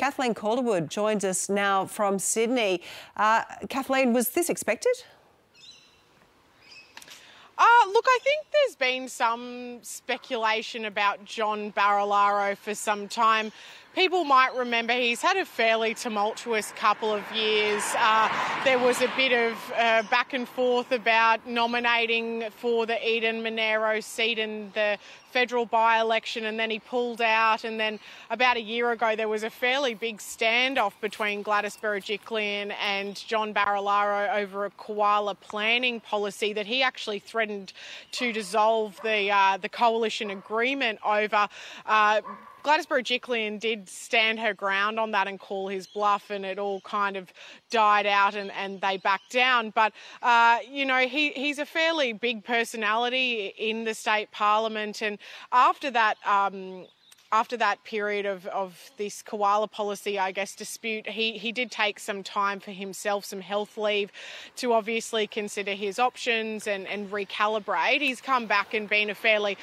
Kathleen Calderwood joins us now from Sydney. Kathleen, was this expected? Look, I think there's been some speculation about John Barilaro for some time. People might remember he's had a fairly tumultuous couple of years. There was a bit of back and forth about nominating for the Eden-Monaro seat in the federal by-election, and then he pulled out. And then about a year ago, there was a fairly big standoff between Gladys Berejiklian and John Barilaro over a koala planning policy that he actually threatened to dissolve the coalition agreement over. Gladys Berejiklian did stand her ground on that and call his bluff, and it all kind of died out and they backed down. But, you know, he's a fairly big personality in the state parliament, and after that period of this koala policy, I guess, dispute, he did take some time for himself, some health leave, to obviously consider his options and recalibrate. He's come back and been a fairly,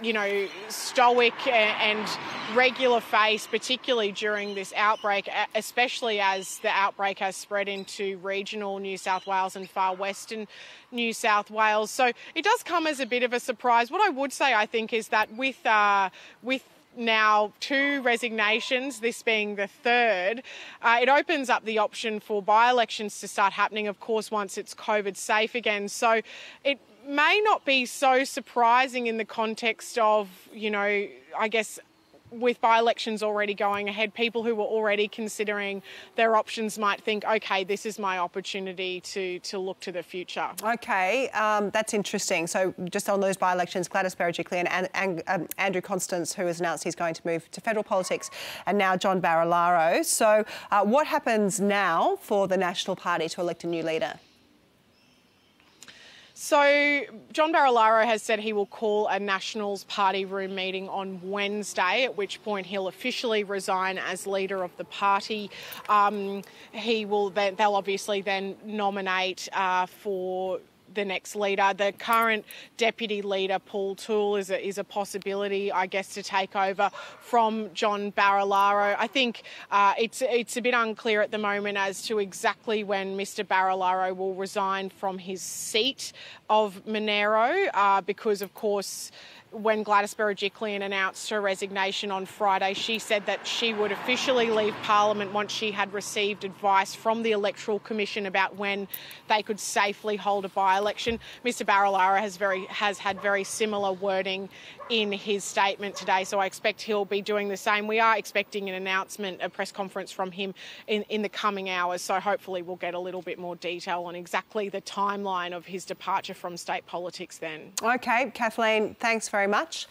you know, stoic and regular face, particularly during this outbreak, especially as the outbreak has spread into regional New South Wales and far western New South Wales. So it does come as a bit of a surprise. What I would say, I think, is that with now 2 resignations, this being the 3rd, it opens up the option for by-elections to start happening, of course, once it's COVID safe again. So it may not be so surprising in the context of, you know, I guess, with by-elections already going ahead, people who were already considering their options might think, OK, this is my opportunity to look to the future. OK, that's interesting. So just on those by-elections, Gladys Berejiklian and Andrew Constance, who has announced he's going to move to federal politics, and now John Barilaro. So what happens now for the National Party to elect a new leader? So John Barilaro has said he will call a Nationals Party room meeting on Wednesday, at which point he'll officially resign as leader of the party. They'll obviously then nominate for the next leader. The current deputy leader, Paul Toole, is a possibility, I guess, to take over from John Barilaro. I think it's a bit unclear at the moment as to exactly when Mr Barilaro will resign from his seat of Monaro, because, of course, when Gladys Berejiklian announced her resignation on Friday, she said that she would officially leave Parliament once she had received advice from the Electoral Commission about when they could safely hold a by-election. Mr Barilaro has had very similar wording in his statement today, so I expect he'll be doing the same. We are expecting an announcement, a press conference from him in the coming hours, so hopefully we'll get a little bit more detail on exactly the timeline of his departure from state politics then. OK, Kathleen, thanks very much.